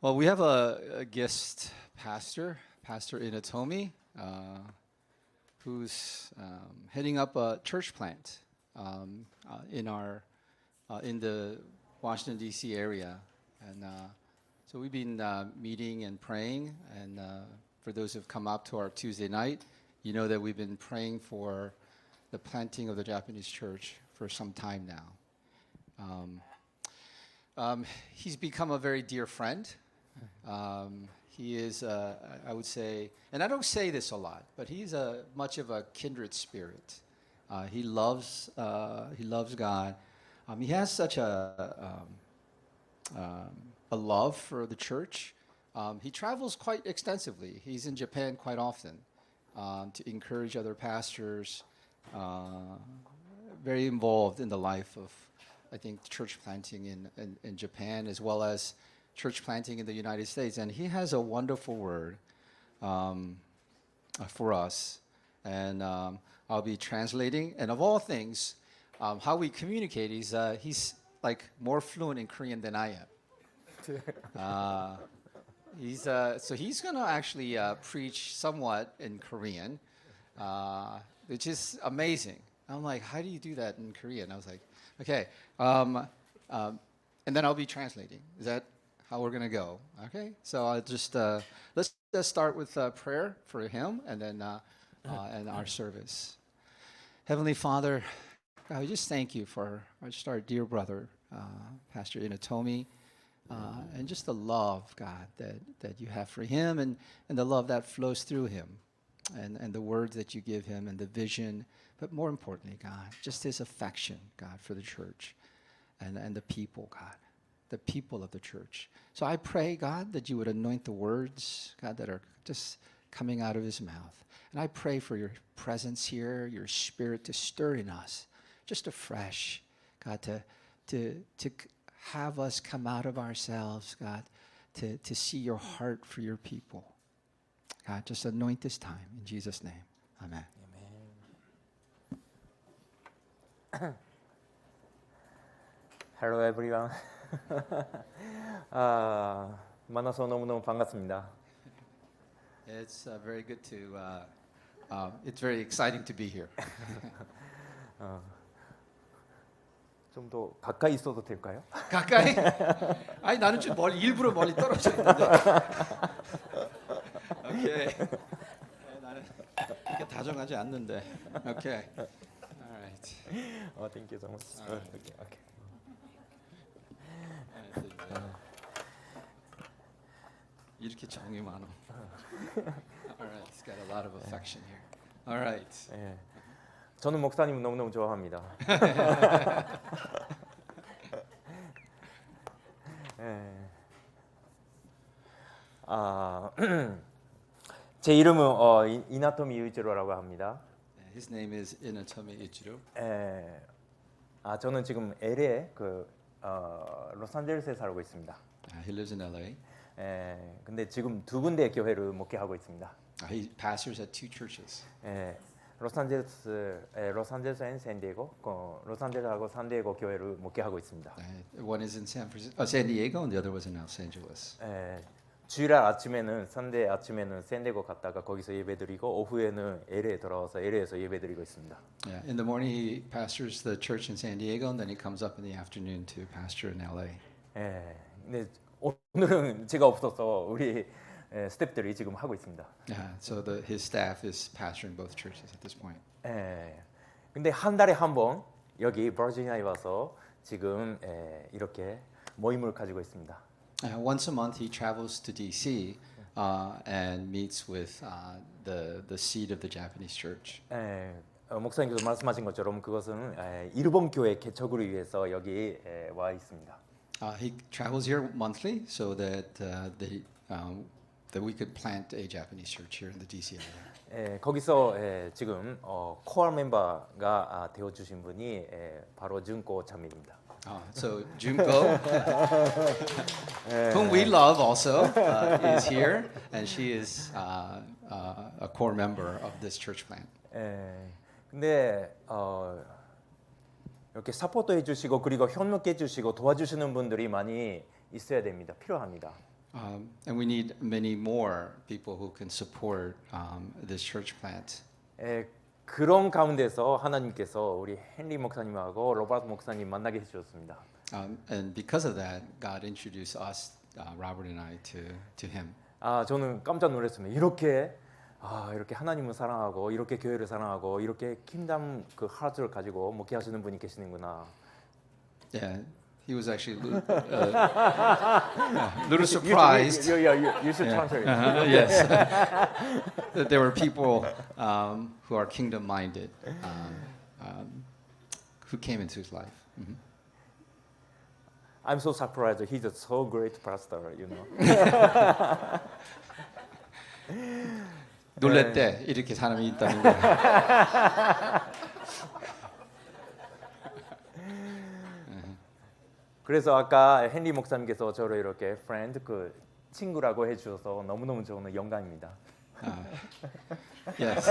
Well, we have a guest pastor, Pastor Inatomi, who's heading up a church plant in the Washington D.C. area, and so we've been meeting and praying. And for those who've come up to our Tuesday night, you know that we've been praying for the planting of the Japanese church for some time now. He's become a very dear friend. He is, I would say, and I don't say this a lot, but he's much of a kindred spirit. He loves God. He has such a love for the church. He travels quite extensively. He's in Japan quite often to encourage other pastors. Very involved in the life of, I think, church planting in Japan, as well as church planting in the United States. And he has a wonderful word for us. And I'll be translating. And of all things, how we communicate is he's like more fluent in Korean than I am. So he's going to actually preach somewhat in Korean, which is amazing. I'm like, how do you do that in Korean? I was like, okay. And then I'll be translating. Is that how we're going to go? Okay. So I'll just let's just start with prayer for him, and then and our service. Heavenly Father, God, we just thank you for just our dear brother, Pastor Inatomi, and just the love, God, that you have for him, and the love that flows through him, and the words that you give him, and the vision, but more importantly, God, just his affection, God, for the church and the people, God, the people of the church. So I pray, God, that you would anoint the words, God, that are just coming out of his mouth. And I pray for your presence here, your spirit to stir in us, just afresh, God, to have us come out of ourselves, God, to see your heart for your people. God, just anoint this time in Jesus' name. Amen. Hello everyone. 만나서 너무너무 반갑습니다. It's very good to. It's very exciting to be here. 좀 더 가까이 있어도 될까요? 가까이? 아니 나는 좀 일부러 멀리 떨어져 있는데. 오케이. 나는 이렇게 다정하지 않는데. 오케이. Alright. Thank you so much. Okay. 이렇게 정이 많아. Alright, it's got a lot of affection here. Alright. 예. 저는 목사님 너무너무 좋아합니다. 예. 제 이름은 이나토미 유이치로라고 합니다. His name is Inatomi Ichiro. 예. 저는 지금 LA 로스앤젤레스에 살고 있습니다. He lives in LA. 근데 지금 두 군데 교회를 목회하고 있습니다. He pastors at two churches. 로스앤젤레스 앤 샌디에고, 로스앤젤레스하고 샌디에고 교회를 목회하고 있습니다. One is in San Diego, and the other was in Los Angeles. 주일날 아침에는 선대 아침에는 샌디에고 갔다가 거기서 예배드리고 오후에는 LA에 돌아와서 LA에서 예배드리고 있습니다. Yeah, in the morning he pastors the church in San Diego, and then he comes up in the afternoon to pastor in LA. 근데 오늘은 제가 없어서 우리 스태프들이 지금 하고 있습니다. Yeah, so his staff is pastoring both churches at this point. 근데 한 달에 한 번 여기 버지니아에 와서 지금 이렇게 모임을 가지고 있습니다. Once a month he travels to D.C. And meets with the seat of the Japanese church. 목사님께서 말씀하신 것처럼 그것은 일본 교회 개척을 위해서 여기 와 있습니다. He travels here monthly so that that we could plant a Japanese church here in the D.C. area. 거기서 지금 코어 멤버가 되어 주신 분이 바로 준코 자매입니다. So Junko, whom we love also, is here, and she is a core member of this church plant. 근데 이렇게 사포트 해주시고 그리고 협력해 주시고 도와주시는 분들이 많이 있어야 됩니다. 필요합니다. And we need many more people who can support this church plant. 그런 가운데서 하나님께서 우리 헨리 목사님하고 로버트 목사님 만나게 해주셨습니다. And because of that, God introduced us, Robert and I, to him. 저는 깜짝 놀랐습니다. 이렇게 하나님을 사랑하고 이렇게 교회를 사랑하고 이렇게 킹덤 그 하트를 가지고 목회하시는 분이 계시는구나. Yeah, he was actually little surprised. You should translate. Yes, that there were people who are kingdom-minded who came into his life. I'm so surprised. He's a so great pastor, you know. 놀랬대 이렇게 사람이 있다는 거. 그래서 아까 헨리 목사님께서 저를 이렇게 friend 그 친구라고 해주셔서 너무너무 저는 영광입니다. Yes,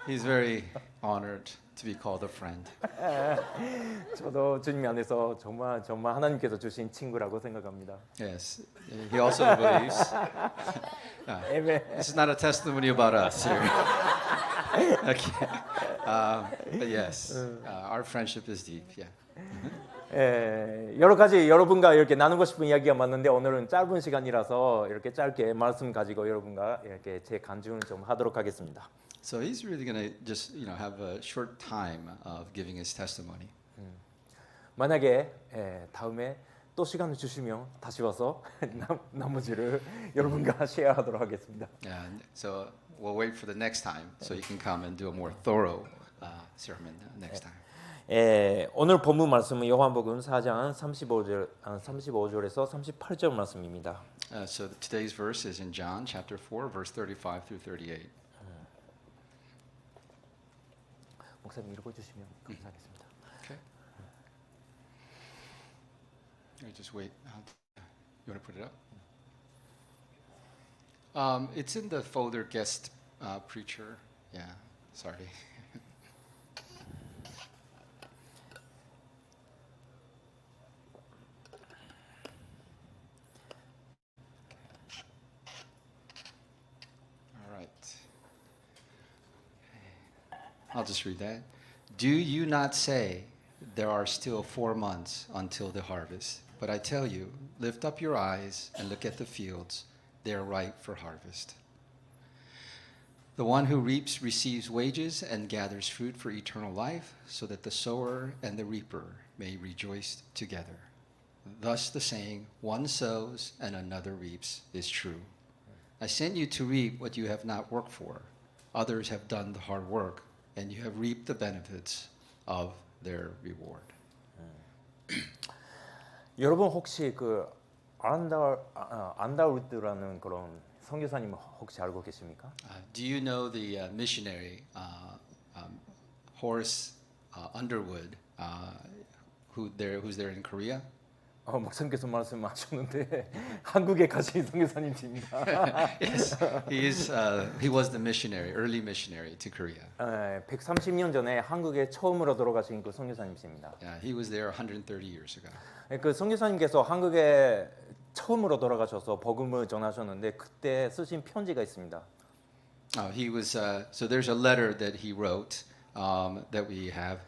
he's very honored to be called a friend. 저도 주님 안에서 정말 하나님께서 주신 친구라고 생각합니다. Yes, he also believes. Amen. This is not a testimony about us here. Okay, but yes, our friendship is deep. Yeah. 여러 가지 여러분과 이렇게 나누고 싶은 이야기가 많은데 오늘은 짧은 시간이라서 이렇게 짧게 말씀 가지고 여러분과 이렇게 제 간증을 좀 하도록 하겠습니다. So he's really going to just, have a short time of giving his testimony. 만약에 다음에 또 시간을 주시면 다시 와서 나머지를 여러분과 쉐어하도록 하겠습니다. And so we'll wait for the next time so you can come and do a more thorough sermon next time. 오늘 본문 말씀은 요한복음 4장 35절에서 38절 말씀입니다. So today's verse is in John chapter 4, verse 35 through 38. 목사님 읽어주시면 감사하겠습니다. Okay. Just wait. You want to put it up? It's in the folder guest preacher. Yeah, sorry. All right. I'll just read that. Do you not say, there are still 4 months until the harvest? But I tell you, lift up your eyes and look at the fields. They are ripe for harvest. The one who reaps receives wages and gathers fruit for eternal life, so that the sower and the reaper may rejoice together. Thus the saying, one sows and another reaps, is true. I sent you to reap what you have not worked for. Others have done the hard work, and you have reaped the benefits of their reward. 여러분 혹시 그 안다울트라는 그런 선교사님 혹시 알고 계십니까? Do you know the missionary Horace Underwood, who's there in Korea? 목사님께서 말씀하셨는데 한국에 가신 선교사님입니다. Yes, he was the missionary, early missionary to Korea. 130년 전에 한국에 처음으로 돌아가신 그 선교사님이십니다. Yeah, he was there 130 years ago. 그 선교사님께서 한국에 처음으로 돌아가셔서 복음을 전하셨는데 그때 쓰신 편지가 있습니다. He was so there's a letter that he wrote that we have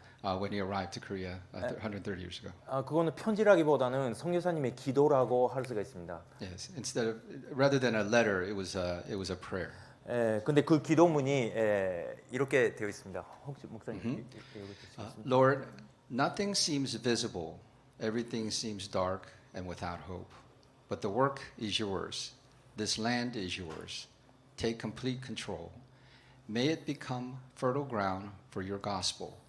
when he arrived to Korea 130 years ago. 그거는 편지라기보다는 선교사님의 기도라고 할 수가 있습니다. Yes, rather than a letter, it was a prayer. 근데 그 기도문이 이렇게 되어 있습니다. 혹시 목사님 읽어주시겠습니까? Lord, nothing seems visible, everything seems dark and without hope. But the work is yours. This land is yours. Take complete control. May it become fertile ground for your gospel.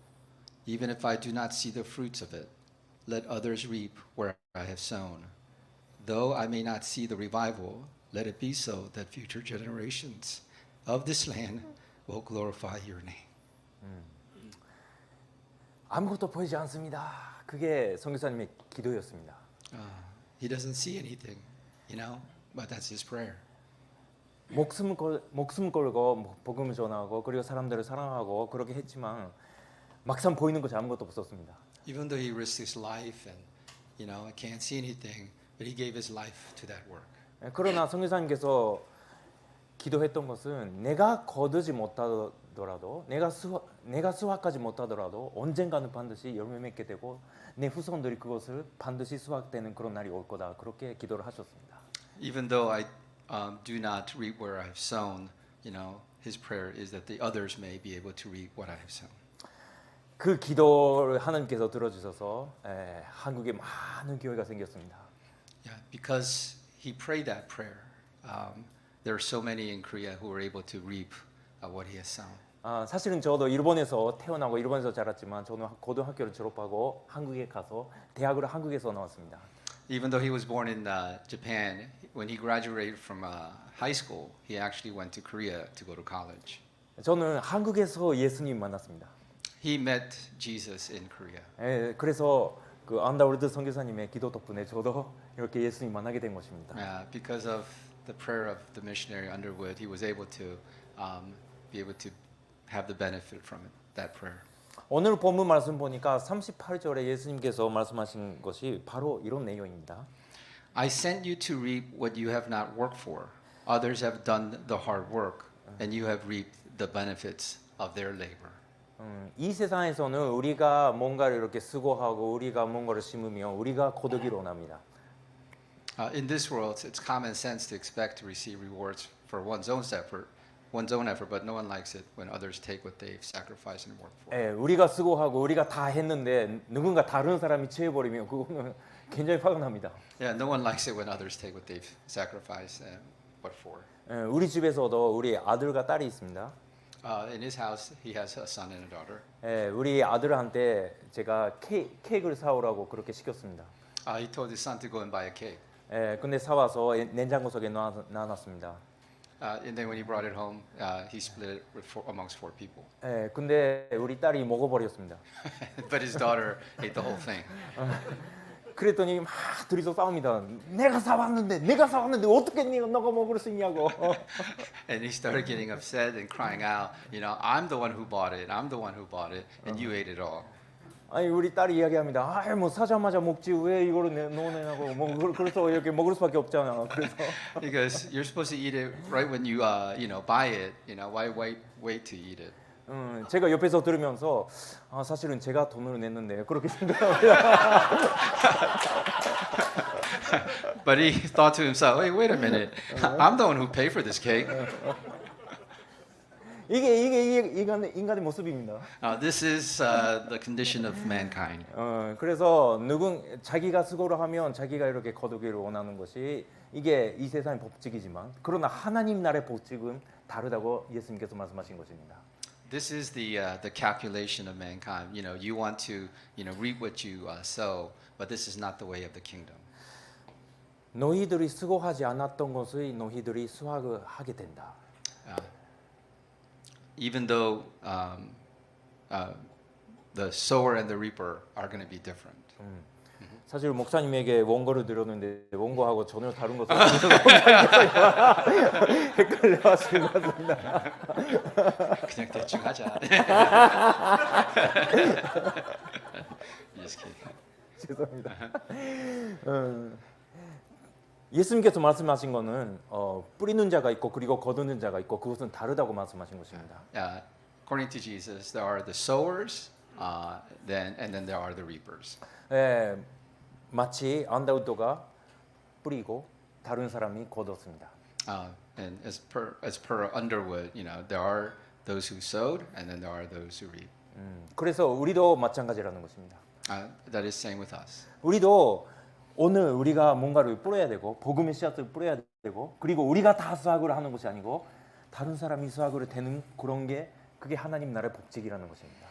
Even if I do not see the fruits of it, let others reap where I have sown. Though I may not see the revival, let it be so that future generations of this land will glorify your name. 아무것도 보이지 않습니다. 그게 선교사님의 기도였습니다. He doesn't see anything, but that's his prayer. 목숨 걸고 복음을 전하고 그리고 사람들을 사랑하고 그렇게 했지만 막상 보이는 것이 아무것도 없었습니다. Even though he risked his life and, I can't see anything, but he gave his life to that work. 그러나 선교사님께서 기도했던 것은 내가 거두지 못하더라도 내가 수확하지 못하더라도 언젠가는 반드시 열매 맺게 되고 내 후손들이 그것을 반드시 수확되는 그런 날이 올 거다. 그렇게 기도를 하셨습니다. Even though I do not reap where I've sown, his prayer is that the others may be able to reap what I have sown. 그 기도를 하나님께서 들어주셔서 한국에 많은 교회가 생겼습니다. Yeah, because he prayed that prayer, there are so many in Korea who were able to reap what he has sown. 사실은 저도 일본에서 태어나고 일본에서 자랐지만 저는 고등학교를 졸업하고 한국에 가서 대학을 한국에서 나왔습니다. Even though he was born in Japan, when he graduated from high school, he actually went to Korea to go to college. 저는 한국에서 예수님 만났습니다. He met Jesus in Korea. 그래서 그 안다월드 선교사님의 기도 덕분에 저도 이렇게 예수님 만나게 된 것입니다. Because of the prayer of the missionary Underwood, he was able to be able to have the benefit from that prayer. 오늘 본문 말씀 보니까 38절에 예수님께서 말씀하신 것이 바로 이런 내용입니다. I sent you to reap what you have not worked for. Others have done the hard work, and you have reaped the benefits of their labor. 이 세상에서는 우리가 뭔가를 이렇게 수고하고 우리가 뭔가를 심으면 우리가 거두기를 원합니다. In this world, it's common sense to expect to receive rewards for one's own effort, but no one likes it when others take what they've sacrificed and worked for. 우리가 수고하고 우리가 다 했는데 누군가 다른 사람이 취해버리면 그거는 굉장히 화가 납니다. Yeah, no one likes it when others take what they've sacrificed and what for. 우리 집에서도 우리 아들과 딸이 있습니다. In his house, he has a son and a daughter. 우리 아들한테 제가 케이크를 사오라고 그렇게 시켰습니다. He told his son to go and buy a cake. 근데 사와서 냉장고 속에 놔놨습니다. And then when he brought it home, he split it amongst 4 people. 근데 우리 딸이 먹어버렸습니다. But his daughter ate the whole thing. 그랬더니 막 둘이서 싸웁니다. 내가 사왔는데 어떻게 너가 먹을 수 있냐고. And he started getting upset and crying out, I'm the one who bought it. I'm the one who bought it, and you ate it all. 아니 우리 딸이 이야기합니다. 뭐 사자마자 먹지 왜 이거를 넣어내냐고. 뭐 그래서 이렇게 먹을 수밖에 없잖아. 그래서 Because you're supposed to eat it right when you buy it. Why wait to eat it? 제가 옆에서 들으면서 사실은 제가 돈을 냈는데 그렇게 생각합니다. But he thought to himself, wait a minute. I'm the one who paid for this cake. 이게 인간의 모습입니다. This is the condition of mankind. 그래서 자기가 수고를 하면 자기가 이렇게 거두기를 원하는 것이 이게 이 세상의 법칙이지만 그러나 하나님 나라의 법칙은 다르다고 예수님께서 말씀하신 것입니다. This is the calculation of mankind. You want to reap what you sow, but this is not the way of the kingdom. 너희들이 수고하지 않았던 것을 너희들이 수확을 하게 된다. Even though the sower and the reaper are going to be different. 사실 목사님에게 원고를 드렸는데 원고하고 전혀 다른 것을 헷갈려하시는 것 같습니다. 그냥 대충 하자. Just kidding. 죄송합니다. 예수님께서 말씀하신 거는 뿌리는 자가 있고 그리고 거두는 자가 있고 그것은 다르다고 말씀하신 것입니다. According to Jesus, there are the sowers, and then there are the reapers. 마치 안다우드가 뿌리고 다른 사람이 거뒀습니다. And as per Underwood, there are those who sowed, and then there are those who reap. 그래서 우리도 마찬가지라는 것입니다. That is same with us. 우리도 오늘 우리가 뭔가를 뿌려야 되고 복음의 씨앗을 뿌려야 되고 그리고 우리가 다 수확을 하는 것이 아니고 다른 사람이 수확을 되는 그런 게 그게 하나님 나라의 복직이라는 것입니다.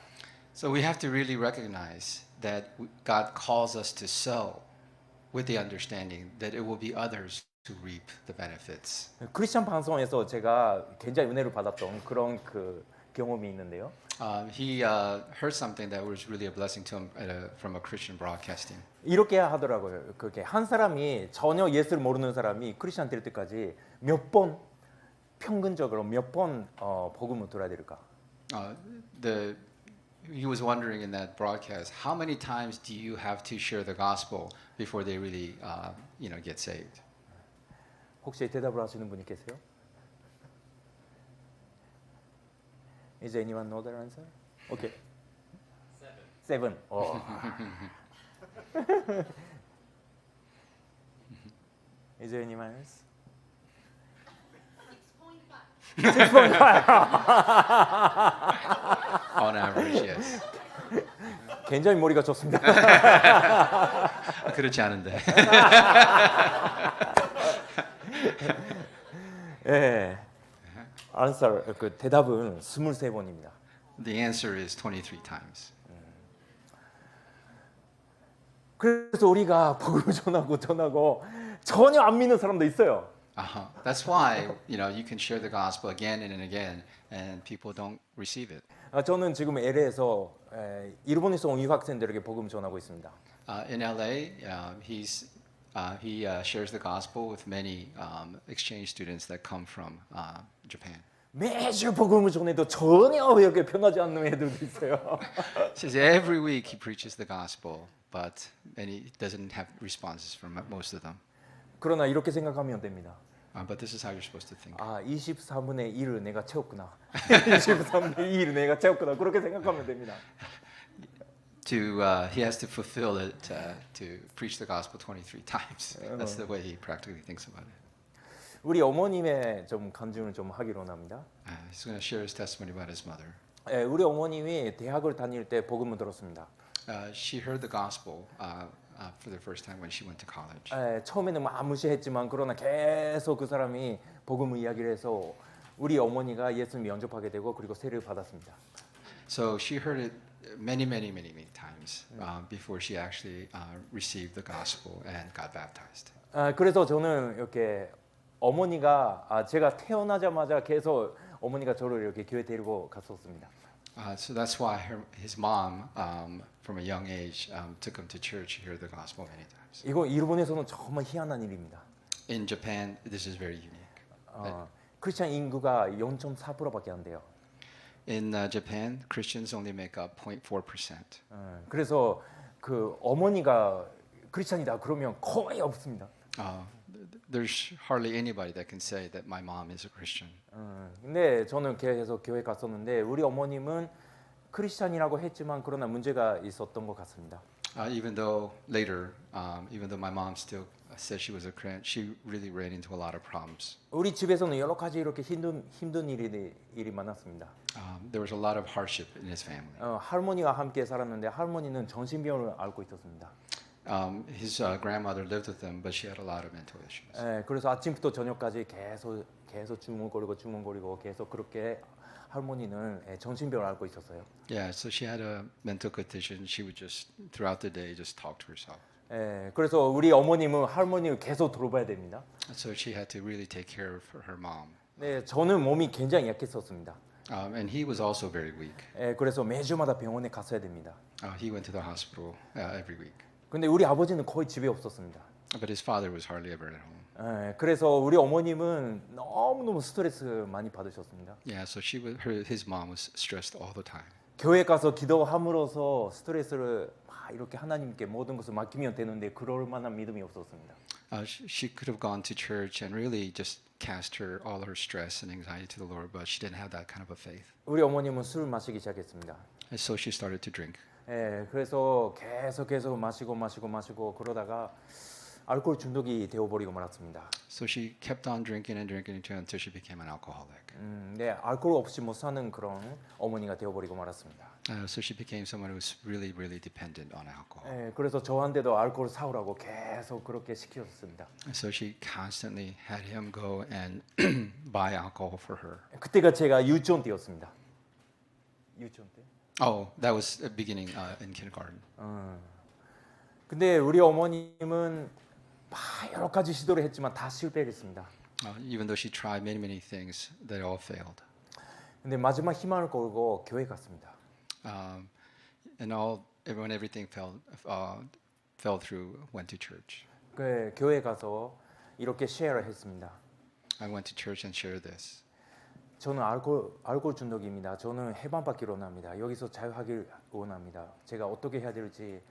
So we have to really recognize that God calls us to sow with the understanding that it will be others who reap the benefits. 크리스천 방송에서 제가 굉장히 은혜를 받았던 그런 경험이 있는데요. He heard something that was really a blessing to him from a Christian broadcasting. 이렇게 하더라고요. 그게 한 사람이 전혀 예수를 모르는 사람이 크리스천 될 때까지 몇 번 평균적으로 몇 번 복음을 들어야 될까? He was wondering in that broadcast, how many times do you have to share the gospel before they really, get saved. 혹시 대답을 하시는 분이 계세요? Is anyone know the answer? Okay. Seven. Oh. Is there anyone else? 6.5. On average, yes. 굉장히 머리가 좋습니다. 그렇지 않은데. 예. answer 그 대답은 23번입니다. The answer is 23 times. 그래서 우리가 복음을 전하고 전혀 안 믿는 사람도 있어요. That's why you can share the gospel again and again, and people don't receive it. 저는 지금 LA에서 일본에서 온 유학생들에게 복음 전하고 있습니다. In LA, he shares the gospel with many exchange students that come from Japan. 매주 복음을 전해도 전혀 이렇게 변하지 않는 애들도 있어요. Says every week he preaches the gospel, but he doesn't have responses from most of them. 그러나 이렇게 생각하면 됩니다. But this is how you're supposed to think. 24분의 1을 내가 채웠구나. 23분의 2를 내가 채웠구나. 그렇게 생각하면 됩니다. He has to fulfill it to preach the gospel 23 times. That's the way he practically thinks about it. 우리 어머님의 좀 간증을 좀 하기로 합니다. He's going to share his testimony about his mother. 우리 어머님이 대학을 다닐 때 복음을 들었습니다. She heard the gospel for the first time when she went to college. 처음에는 막 무시했지만 그러나 계속 그 사람이 복음을 이야기를 해서 우리 어머니가 예수님 영접하게 되고 그리고 세례를 받았습니다. So she heard it many times before she actually received the gospel and got baptized. 그래서 저는 이렇게 어머니가 제가 태어나자마자 계속 어머니가 저를 이렇게 교회 데리고 갔었습니다. So that's why his mom, from a young age, took him to church to hear the gospel many times. 이거 일본에서는 정말 희한한 일입니다. In Japan, this is very unique. 크리스찬 인구가 0.4%밖에 안 돼요. In Japan, Christians only make up 0.4%. 그래서 그 어머니가 크리스찬이다 그러면 거의 없습니다. There's hardly anybody that can say that my mom is a Christian. 근데 저는 계속 교회 갔었는데 우리 어머님은 크리스찬이라고 했지만 그러나 문제가 있었던 것 같습니다. Even though later, even though my mom still said she was a Christian, she really ran into a lot of problems. 우리 집에서는 여러 가지 이렇게 힘든 일이 많았습니다. There was a lot of hardship in his family. 할머니와 함께 살았는데 할머니는 정신병을 앓고 있었습니다. His grandmother lived with him, but she had a lot of mental issues. 그래서 아침부터 저녁까지 계속 중얼거리고 계속 그렇게 할머니는 정신병을 앓고 있었어요. Yeah, so she had a mental condition. She would just throughout the day just talk to herself. 그래서 우리 어머님은 할머니를 계속 돌봐야 됩니다. So she had to really take care of her mom. 네, 저는 몸이 굉장히 약했었습니다. And he was also very weak. 그래서 매주마다 병원에 갔어야 됩니다. He went to the hospital every week. 근데 우리 아버지는 거의 집에 없었습니다. But his father was hardly ever at home. 그래서 우리 어머님은 너무너무 스트레스 많이 받으셨습니다. Yeah, so his mom was stressed all the time. 교회 가서 기도함으로써 스트레스를 막 이렇게 하나님께 모든 것을 맡기면 되는데 그럴 만한 믿음이 없었습니다. She could have gone to church and really just cast all her stress and anxiety to the Lord, but she didn't have that kind of a faith. 우리 어머님은 술을 마시기 시작했습니다. And so she started to drink. 그래서 계속 마시고 그러다가 알코올 중독이 되어버리고 말았습니다. So she kept on drinking until she became an alcoholic. 네, 알코올 없이 못 사는 그런 어머니가 되어버리고 말았습니다. So she became someone who was really dependent on alcohol. 그래서 저한테도 알코올 사오라고 계속 그렇게 시켰습니다. So she constantly had him go and buy alcohol for her. 그때가 제가 유치원 때였습니다. 유치원 때? Oh, that was beginning in kindergarten. 근데 우리 어머님은 여러 가지 시도를 했지만 다 실패했습니다. Even though she tried many things, they all failed. 근데 마지막 희망을 걸고 교회 갔습니다. And everything fell through. Went to church. 교회 가서 이렇게 쉐어를 했습니다. I went to church and shared this. 저는 알코올 중독입니다. 저는 해방받기를 원합니다. 여기서 자유하길 원합니다. 제가 어떻게 해야 될지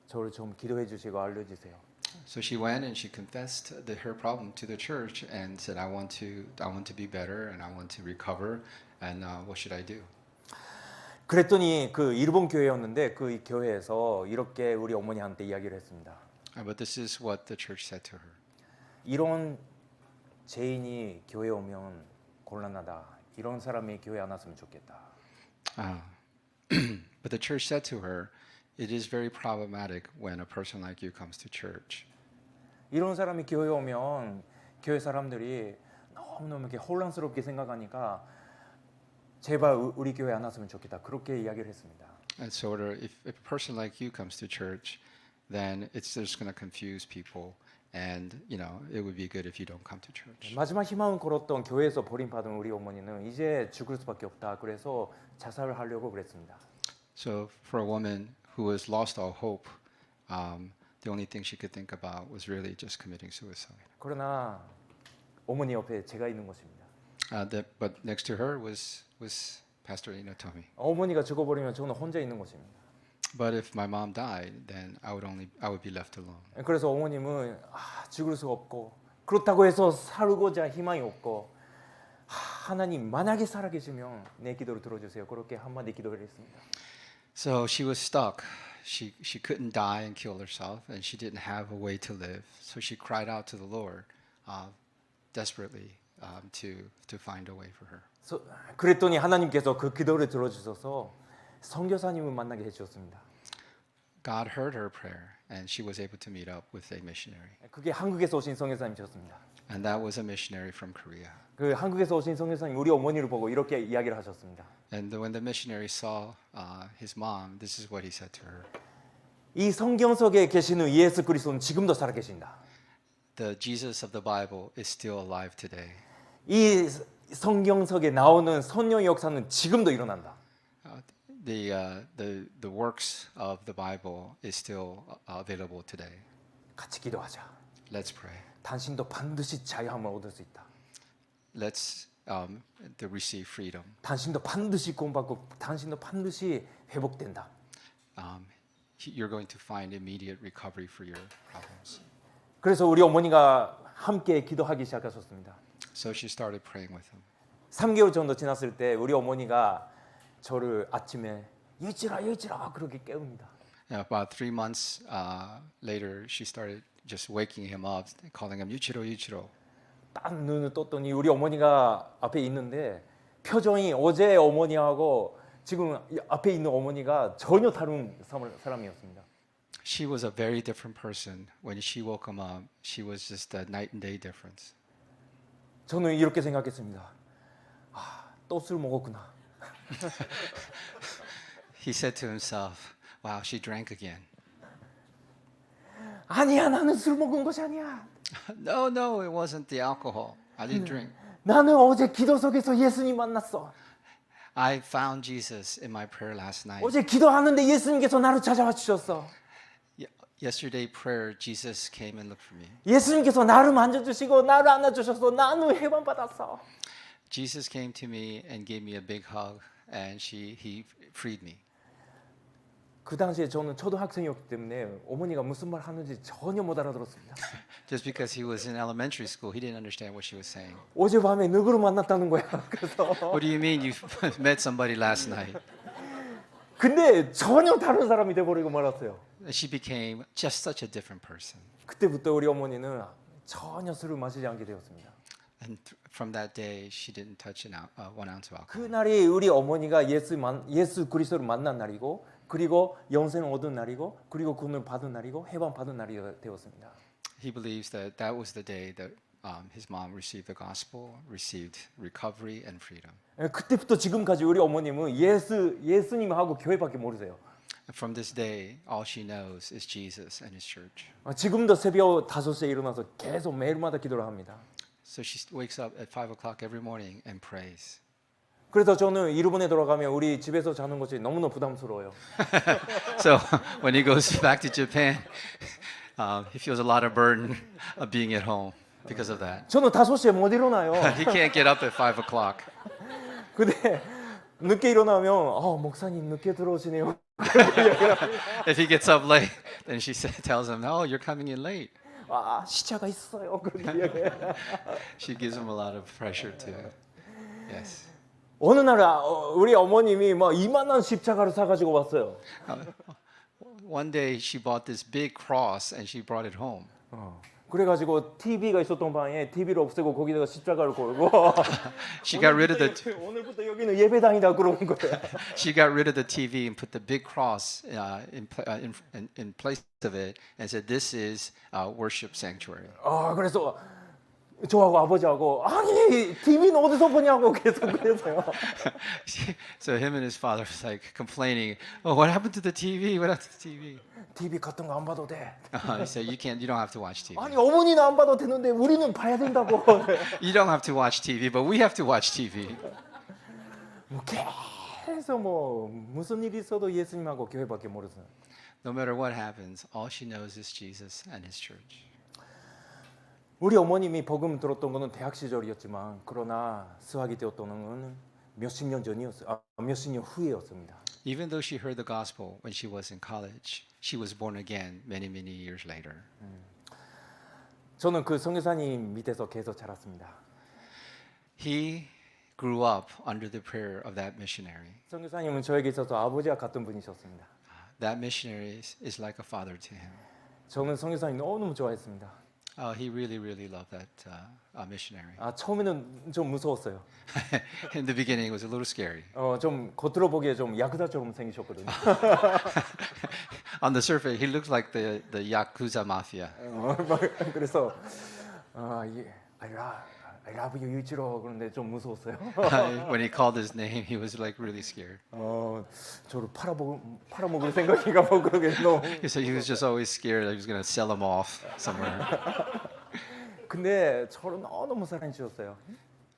저를 좀 기도해 주시고 알려주세요. So she went and she confessed her problem to the church and said, I want to be better and I want to recover and what should I do? 그랬더니 그 일본 교회였는데 그 교회에서 이렇게 우리 어머니한테 이야기를 했습니다. But this is what the church said to her. 이런 죄인이 교회 오면 곤란하다. 이런 사람이 교회 안 왔으면 좋겠다. But the church said to her, it is very problematic when a person like you comes to church. 이런 사람이 교회 오면 교회 사람들이 너무너무 이렇게 혼란스럽게 생각하니까 제발 우리 교회 안 왔으면 좋겠다. 그렇게 이야기를 했습니다. And so if a person like you comes to church, then it's just going to confuse people. And it would be good if you don't come to church. 마지막 희망을 걸었던 교회에서 버림받은 우리 어머니는 이제 죽을 수밖에 없다. 그래서 자살을 하려고 그랬습니다. So for a woman who has lost all hope, the only thing she could think about was really just committing suicide. 그러나 어머니 옆에 제가 있는 것입니다. But next to her was Pastor Inotomi. 어머니가 죽어버리면 저는 혼자 있는 것입니다. But if my mom died, then I would be left alone. 그래서 어머님은 죽을 수 없고 그렇다고 해서 살고자 희망이 없고 하나님 만약에 살아계시면 내 기도를 들어주세요. 그렇게 한마디 기도를 했습니다. So she was stuck. She couldn't die and kill herself, and she didn't have a way to live. So she cried out to the Lord desperately to find a way for her. 그랬더니 하나님께서 그 기도를 들어주셔서 선교사님을 만나게 해주셨습니다. God heard her prayer, and she was able to meet up with a missionary. 그게 한국에서 오신 선교사님이셨습니다. And that was a missionary from Korea. 그 한국에서 오신 선교사님 우리 어머니를 보고 이렇게 이야기를 하셨습니다. And when the missionary saw his mom, this is what he said to her. 이 성경 속에 계시는 예수 그리스도는 지금도 살아계신다. The Jesus of the Bible is still alive today. 이 성경 속에 나오는 선녀 역사는 지금도 일어난다. The works of the Bible is still available today. 같이 기도하자. Let's pray. 당신도 반드시 자유함을 얻을 수 있다. Let's to receive freedom. 당신도 반드시 구원받고 당신도 반드시 회복된다. You're going to find immediate recovery for your problems. 그래서 우리 어머니가 함께 기도하기 시작하셨습니다. So she started praying with him. 3개월 정도 지났을 때 우리 어머니가 저를 아침에 유치라 그렇게 깨웁니다. About 3 months later, she started just waking him up, calling him 유치로. 딱 눈을 떴더니 우리 어머니가 앞에 있는데 표정이 어제 어머니하고 지금 앞에 있는 어머니가 전혀 다른 사람이었습니다. She was a very different person. When she woke him up, she was just a night and day difference. 저는 이렇게 생각했습니다. 또 술 먹었구나. He said to himself, wow, she drank again. 아니야, 나는 술 먹은 것이 아니야. No, it wasn't the alcohol. I didn't drink. 나는 어제 기도 속에서 예수님 만났어. I found Jesus in my prayer last night. 어제 기도하는데 예수님께서 나를 찾아와 주셨어. Yesterday prayer, Jesus came and looked for me. 예수님께서 나를 만져주시고 나를 안아주셔서 나는 해방받았어. Jesus came to me and gave me a big hug, and he freed me. 그 당시에 저는 초등학생이었기 때문에 어머니가 무슨 말 하는지 전혀 못 알아들었습니다. Just because he was in elementary school, he didn't understand what she was saying. 어젯밤에 누구를 만났다는 거야. 그래서 What do you mean you met somebody last night? 근데 전혀 다른 사람이 돼버리고 말았어요. She became just such a different person. 그때부터 우리 어머니는 전혀 술을 마시지 않게 되었습니다. And from that day, she didn't touch 1 ounce of alcohol. 그날이 우리 어머니가 예수 그리스도를 만난 날이고 그리고 영생을 얻은 날이고 그리고 구원을 받은 날이고 해방 받은 날이 되었습니다. He believes that was the day that his mom received the gospel, received recovery and freedom. 그때부터 지금까지 우리 어머님은 예수님하고 교회밖에 모르세요. And from this day, all she knows is Jesus and his church. 지금도 새벽 5시에 일어나서 계속 매일마다 기도를 합니다. So she wakes up at 5 o'clock every morning and prays. 그래서 저는 일본에 돌아가면 우리 집에서 자는 것이 너무너무 부담스러워요. So when he goes back to Japan, he feels a lot of burden of being at home because of that. 저는 5시에 못 일어나요. He can't get up at 5 o'clock. 근데 늦게 일어나면 목사님 늦게 들어오시네요. If he gets up late, then tells him, "Oh, you're coming in late." 시차가 있어요. 그렇게 이야기해요. She gives him a lot of pressure too. Yes. 어느 날 우리 어머님이 막 2만 원 십자가를 사가지고 왔어요. One day she bought this big cross and she brought it home. 그래가지고 TV가 있었던 방에 TV를 없애고 거기다가 십자가를 걸고 She got rid of the 오늘부터 여기는 예배당이다 그러는 거예요. she got rid of the TV and put the big cross in place of it and said, "This is worship sanctuary." 그래서 저하고 아버지하고 아니 TV는 어디서 보냐고 계속 그래서요. So him and his father was like complaining, "Oh, what happened to the TV? What happened to the TV?" TV 같은 거 안 봐도 돼. He said, you don't have to watch TV. 아니 어머니는 안 봐도 되는데 우리는 봐야 된다고. You don't have to watch TV, but we have to watch TV. 계속 무슨 일이 있어도 예수님하고 교회밖에 모르세요. No matter what happens, all she knows is Jesus and His church. 우리 어머님이 복음 들었던 거는 대학 시절이었지만 그러나 수학이 되었던 거는 몇십 년 전이었어요. 몇십 년 후였습니다. Even though she heard the gospel when she was in college, she was born again many years later. 저는 그 선교사님 밑에서 계속 자랐습니다. He grew up under the prayer of that missionary. 선교사님은 저에게 있어서 아버지와 같은 분이셨습니다. That missionary is like a father to him. 저는 선교사님 너무 좋아했습니다. He really loved that missionary. 처음에는 좀 무서웠어요. In the beginning, it was a little scary. 좀 겉으로 보기에 좀 야쿠자처럼 생기셨거든요. On the surface, he looked like the Yakuza mafia. 그래서 I love you 유이치로 그런데 좀 무서웠어요. When he called his name, he was like really scared. 저를 팔아먹을 생각인가 뭐 그러게 너무. So he was just always scared that he was going to sell him off somewhere. 근데 저를 너무 사랑해 주셨어요.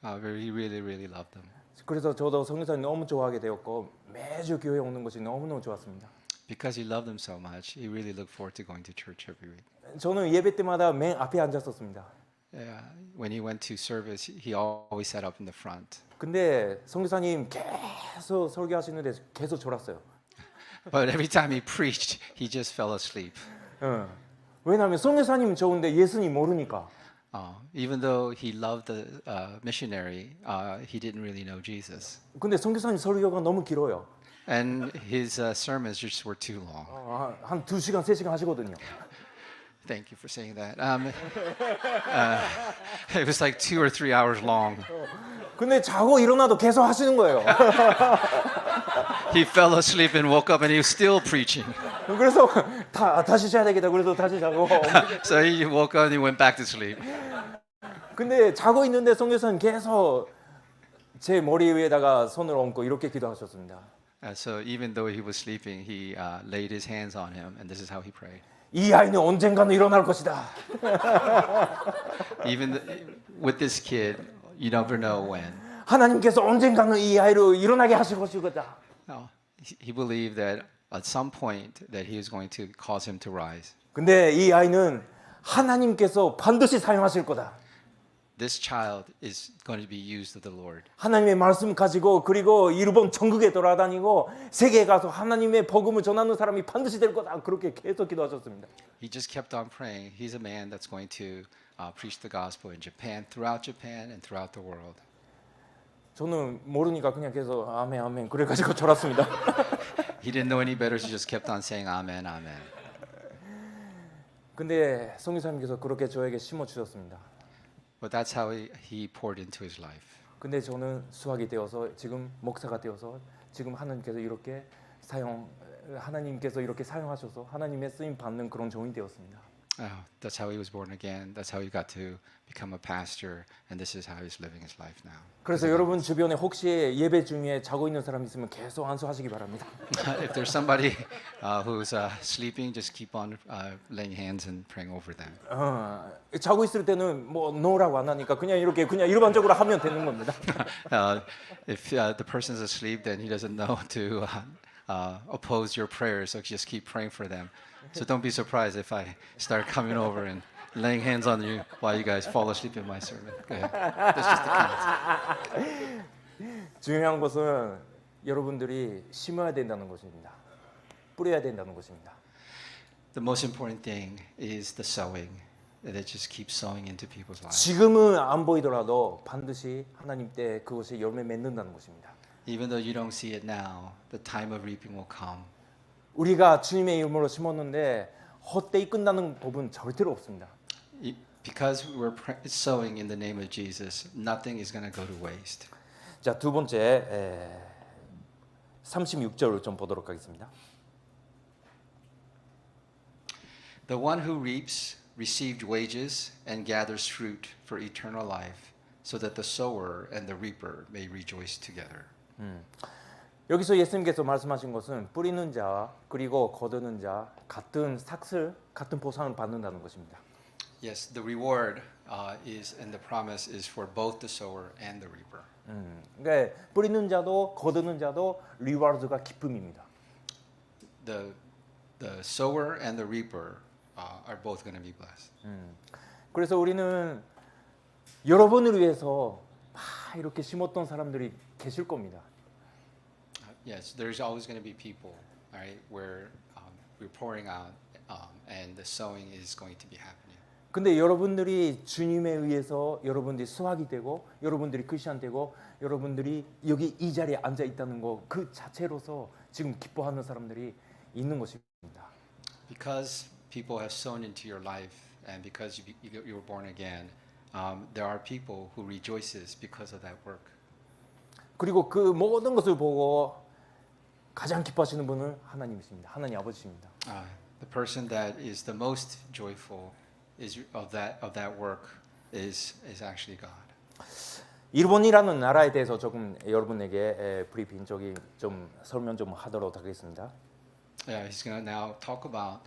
But he really loved them. 그래서 저도 선교사님 너무 좋아하게 되었고 매주 교회 오는 것이 너무너무 좋았습니다. Because he loved them so much, he really looked forward to going to church every week. 저는 예배 때마다 맨 앞에 앉았었습니다. Yeah, when he went to service, he always sat up in the front. 근데 선교사님 계속 설교하시는데 계속 졸았어요. But every time he preached, he just fell asleep. 왜냐하면 선교사님은 좋은데 예수님 모르니까. Even though he loved the missionary, he didn't really know Jesus. 근데 선교사님 설교가 너무 길어요. And his sermons just were too long. 한 2시간, 3시간 하시거든요. Thank you for saying that. It was like 2 or 3 hours long. 근데 자고 일어나도 계속 하시는 거예요. He fell asleep and woke up and he was still preaching. 그래서 다시 자야 되겠다. 그래서 다시 자고. So he woke up and he went back to sleep. 근데 자고 있는데 선교사님 계속 제 머리 위에다가 손을 얹고 이렇게 기도하셨습니다. So even though he was sleeping, he laid his hands on him, and this is how he prayed. 이 아이는 언젠가는 일어날 것이다. Even with this kid, you never know when. 하나님께서 언젠가는 이 아이를 일어나게 하실 것이다. He believed that at some point that he was going to cause him to rise. 근데 이 아이는 하나님께서 반드시 사용하실 거다. This child is going to be used of the Lord. 하나님의 말씀 가지고 그리고 일본 전국에 돌아다니고 세계에 가서 하나님의 복음을 전하는 사람이 반드시 될 거다. 그렇게 계속 기도하셨습니다. He just kept on praying. He's a man that's going to preach the gospel in Japan, throughout Japan, and throughout the world. 저는 모르니까 그냥 계속 아멘 아멘 그래가지고 졸았습니다. He didn't know any better, so he just kept on saying amen, amen. 근데 성교사님께서 그렇게 저에게 심어 주셨습니다. But that's how he poured into his life. 근데 저는 수학이 되어서 지금 목사가 되어서 지금 하나님께서 이렇게 사용하셔서 하나님의 쓰임 받는 그런 종이 되었습니다. That's how he was born again. That's how he got to become a pastor, and this is how he's living his life now. 그래서 여러분 주변에 혹시 예배 중에 자고 있는 사람 있으면 계속 안수하시기 바랍니다. If there's somebody who's sleeping, just keep on laying hands and praying over them. 자고 있을 때는 뭐 노라고 안 하니까 그냥 일반적으로 하면 되는 겁니다. If the person's asleep, then he doesn't know to oppose your prayers, so just keep praying for them. So don't be surprised if I start coming over and laying hands on you while you guys fall asleep in my sermon. Go ahead. That's just the count. 중요한 것은 여러분들이 심어야 된다는 것입니다. 뿌려야 된다는 것입니다. The most important thing is the sowing. That it just keeps sowing into people's lives. 지금은 안 보이더라도 반드시 하나님 때 그것이 열매 맺는다는 것입니다. Even though you don't see it now, the time of reaping will come. 우리가 주님의 이름으로 심었는데 헛되이 끝나는 법은 절대로 없습니다. Because we're sowing in the name of Jesus, nothing is going to go to waste. 자, 두 번째 36절을 좀 보도록 하겠습니다. The one who reaps received wages and gathers fruit for eternal life, so that the sower and the reaper may rejoice together. 여기서 예수님께서 말씀하신 것은 뿌리는 자 그리고 거두는 자 같은 삭슬 같은 보상을 받는다는 것입니다. Yes, the reward is and the promise is for both the sower and the reaper. 그러니까 뿌리는 자도 거두는 자도 리워드가 기쁨입니다. The sower and the reaper are both going to be blessed. 그래서 우리는 여러분을 위해서 막 이렇게 심었던 사람들이 계실 겁니다. Yes, there's always going to be people, all right, where we're pouring out and the sowing is going to be happening. 근데 여러분들이 주님에 의해서 여러분들이 수확이 되고 여러분들이 크리스천 되고 여러분들이 여기 이 자리에 앉아 있다는 거 그 자체로서 지금 기뻐하는 사람들이 있는 것입니다. Because people have sown into your life and because you were born again, there are people who rejoices because of that work. 그리고 그 모든 것을 보고 가장 기뻐하시는 분은 하나님이십니다. 하나님 아버지십니다. The person that is the most joyful of that work is actually God. 일본이라는 나라에 대해서 조금 여러분에게 브리핑 좀 설명 좀 하도록 하겠습니다. Yeah, he's going to now talk about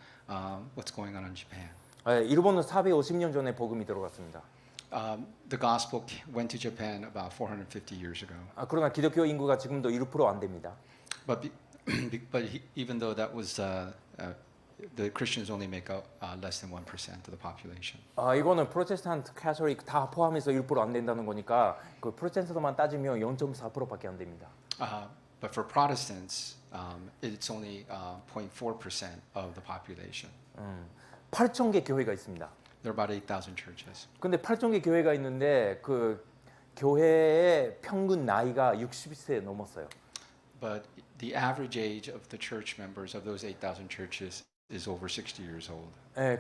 what's going on in Japan. 일본은 450년 전에 복음이 들어갔습니다. The gospel went to Japan about 450 years ago. 그러나 기독교 인구가 지금도 1% 안 됩니다. But even though that was the Christians only make up less than 1% of the population. 이거는 프로테스탄트, 캐톨릭 다 포함해서 1% 안 된다는 거니까 그 프로테스탄트만 따지면 0.4%밖에 안 됩니다. But for Protestants, it's only 0.4% of the population. 8,000개 교회가 있습니다. There are about 8,000 churches. 근데 8,000개 교회가 있는데 그 교회의 평균 나이가 60세 넘었어요. But the average age of the church members of those 8,000 churches is over 60 years old.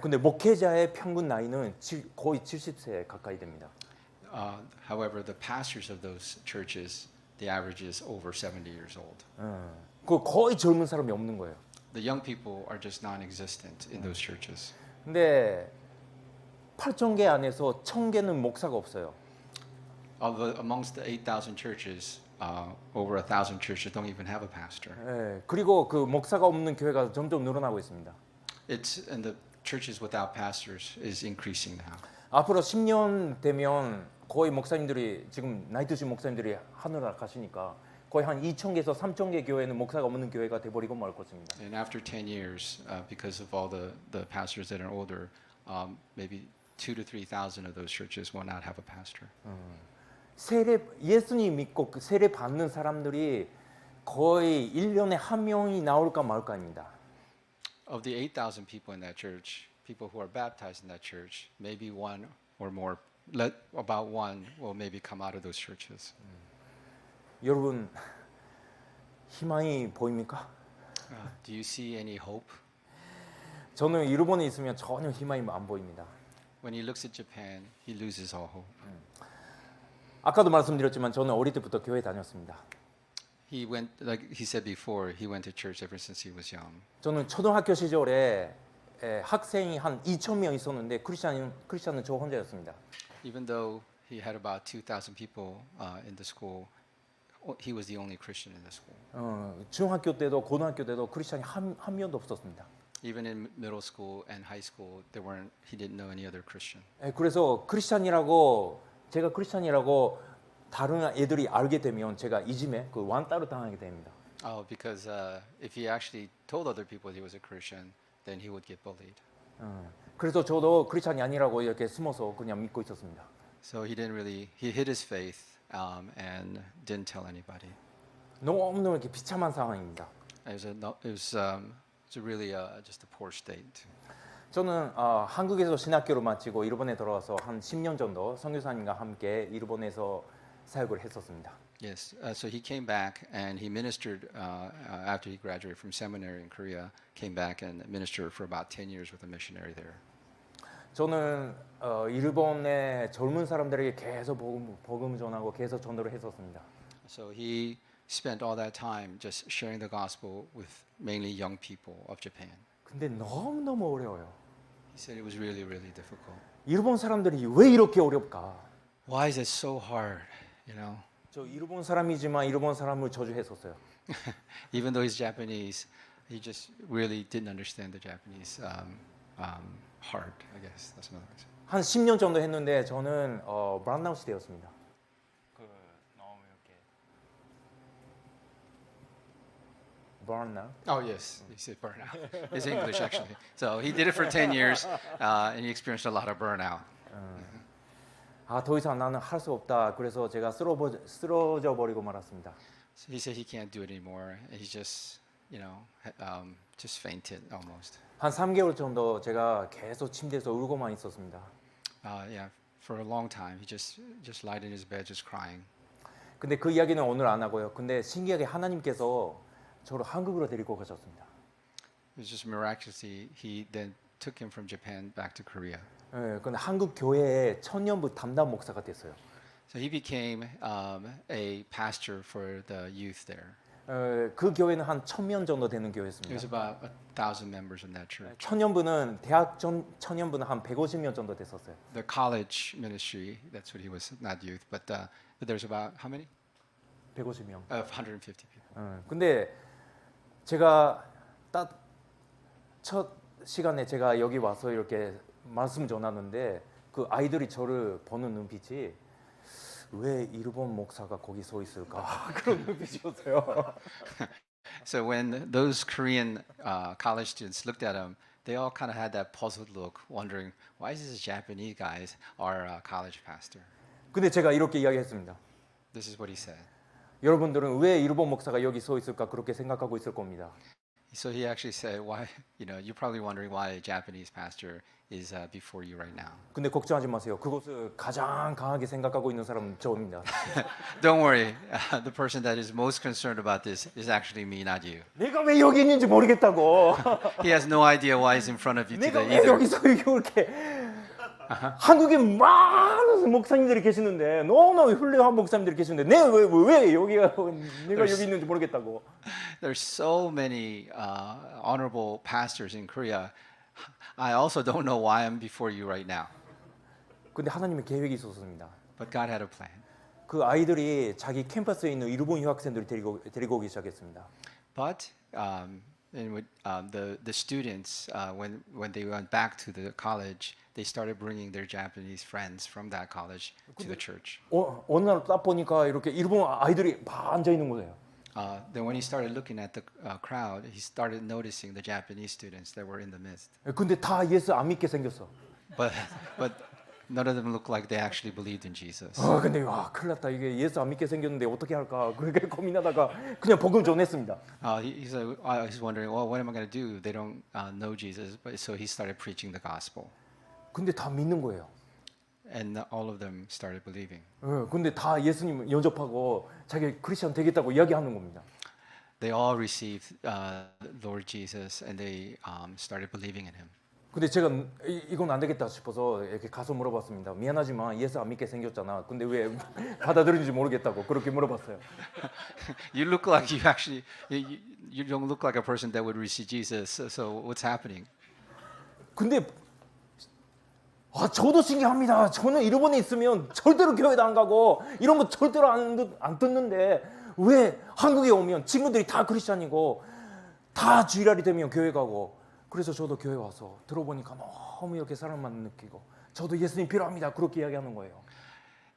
근데 목회자의 평균 나이는 거의 70세 가까이 됩니다. However, the pastors of those churches, the average is over 70 years old. 그 거의 젊은 사람이 없는 거예요. The young people are just non-existent in those churches. 근데 8,000개 안에서 1,000개는 목사가 없어요. Amongst the 8,000 churches, over 1,000 churches don't even have a pastor. 그리고 그 목사가 없는 교회가 점점 늘어나고 있습니다. And the churches without pastors is increasing now. 앞으로 10년 되면 거의 목사님들이 지금 나이 드신 목사님들이 하늘나라 가시니까 거의 한 2,000개에서 3,000개 교회는 목사가 없는 교회가 돼버리고 말 것입니다. And after 10 years, because of all the pastors that are older, maybe 2,000 to 3,000 of those churches will not have a pastor. 세례 예수님 믿고 그 세례 받는 사람들이 거의 1년에 한 명이 나올까 말까입니다. Of the 8,000 people in that church, people who are baptized in that church, maybe one or more, about one will maybe come out of those churches. 여러분 희망이 보입니까? Do you see any hope? 저는 일본에 있으면 전혀 희망이 안 보입니다. When he looks at Japan, he loses all hope. 아까도 말씀드렸지만 저는 어릴 때부터 교회 다녔습니다. He went, like he said before, he went to church ever since he was young. 저는 초등학교 시절에 학생이 한 2,000명 있었는데 크리스찬은 저 혼자였습니다. Even though he had about 2,000 people in the school, he was the only Christian in the school. 중학교 때도 고등학교 때도 크리스찬이 한 명도 없었습니다. Even in middle school and high school, he didn't know any other Christian. 그래서 제가 크리스찬이라고 다른 애들이 알게 되면 제가 이짐에 그 왕따로 당하게 됩니다. Oh, because if he actually told other people he was a Christian, then he would get bullied. 그래서 저도 크리스찬이 아니라고 이렇게 숨어서 그냥 믿고 있었습니다. So he hid his faith and didn't tell anybody. 너무너무 이렇게 비참한 상황입니다. It's really just a poor state. 저는 한국에서 신학교를 마치고 일본에 돌아와서 한 10년 정도 선교사님과 함께 일본에서 사역을 했었습니다. Yes. So he came back and he ministered after he graduated from seminary in Korea. Came back and ministered for about 10 years with a missionary there. 저는 일본의 젊은 사람들에게 계속 복음 전하고 계속 전도를 했었습니다. So he spent all that time just sharing the gospel with mainly young people of Japan. 근데 너무너무 어려워요. He said it was really, really difficult. 일본 사람들이 왜 이렇게 어렵까? Why is it so hard? You know, 저 일본 사람이지만 일본 사람을 저주했었어요. even though he's Japanese, he just really didn't understand the Japanese heart. I guess that's another way. 한 10년 정도 했는데 저는 브라운아웃 시대였습니다. 그 너무 이렇게 burnout. Oh yes, he said burnout. It's English actually. So he did it for 10 years, and he experienced a lot of burnout. 더 이상 나는 할 수 없다. 그래서 제가 쓰러져 버리고 말았습니다. So he said he can't do it anymore, and he just, just fainted almost. 한 3개월 정도 제가 계속 침대에서 울고만 있었습니다. Yeah, for a long time, he just lied in his bed, just crying. 근데 그 이야기는 오늘 안 하고요. 근데 신기하게 하나님께서 저를 한국으로 데리고 가셨습니다. It was just miraculously he then took him from Japan back to Korea. 예, 근데 한국 교회의 천년부 담당 목사가 됐어요. So he became a pastor for the youth there. 그 교회는 한 1,000명 정도 되는 There was 교회였습니다. about 1,000 members in that church. 천년부는 대학 천년부는 한 150명 정도 됐었어요. The college ministry, that's what he was, not youth, but there's about how many? 150명. 150 people. 근데 제가 딱 첫 시간에 제가 여기 와서 이렇게 말씀 전하는데 그 아이들이 저를 보는 눈빛이 왜 일본 목사가 거기 서 있을까 그런 눈빛이었어요. So when those Korean college students looked at him, they all kind of had that puzzled look, wondering why is this Japanese guy our college pastor? 근데 제가 이렇게 이야기했습니다. This is what he said. 여러분들은 왜 일본 목사가 여기 서 있을까 그렇게 생각하고 있을 겁니다. So he actually said, "Why? You're probably wondering why a Japanese pastor is before you right now." 근데 걱정하지 마세요. 그것을 가장 강하게 생각하고 있는 사람은 저입니다. Don't worry. The person that is most concerned about this is actually me, not you. 내가 왜 여기 있는지 모르겠다고. He has no idea why he's in front of you 내가 today 왜 either. 여기서 이렇게 한국에 많은 목사님들이 계시는데 너무너무 훌륭한 목사님들이 계시는데 내가 왜 여기가 내가 여기 있는지 모르겠다고. There's so many honorable pastors in Korea. I also don't know why I'm before you right now. 근데 하나님의 계획이 있었습니다. But God had a plan. 그 아이들이 자기 캠퍼스에 있는 일본 유학생들을 데리고 오기 시작했습니다. But the students, when they went back to the college, they started bringing their Japanese friends from that college to the church. 어느 날 딱 보니까 이렇게 일본 아이들이 막 앉아 있는 거예요. Then when he started looking at the crowd, he started noticing the Japanese students that were in the midst. 근데 다 예수 안 믿게 생겼어. But none of them looked like they actually believed in Jesus. 근데 와 큰일 났다. 이게 예수 안 믿게 생겼는데 어떻게 할까? 그렇게 고민하다가 그냥 복음 전했습니다. He said, I was wondering, well, what am I going to do? They don't know Jesus. But so he started preaching the gospel. 근데 다 믿는 거예요. And all of them started believing. 근데 다 예수님 영접하고 자기 크리스천 되겠다고 이야기하는 겁니다. They all received Lord Jesus and they started believing in him. 근데 제가 이건 안 되겠다 싶어서 이렇게 가서 물어봤습니다. 미안하지만 예수 안 믿게 생겼잖아. 근데 왜 받아들인지 모르겠다고 그렇게 물어봤어요. You look like you don't look like a person that would receive Jesus. So what's happening? 근데 저도 신기합니다. 저는 일본에 있으면 절대로 교회도 안 가고 이런 거 절대로 안 듣는데 왜 한국에 오면 친구들이 다 크리스찬이고 다 주일날이 되면 교회 가고 그래서 저도 교회 와서 들어보니까 너무 이렇게 사랑만 느끼고 저도 예수님 필요합니다. 그렇게 이야기하는 거예요.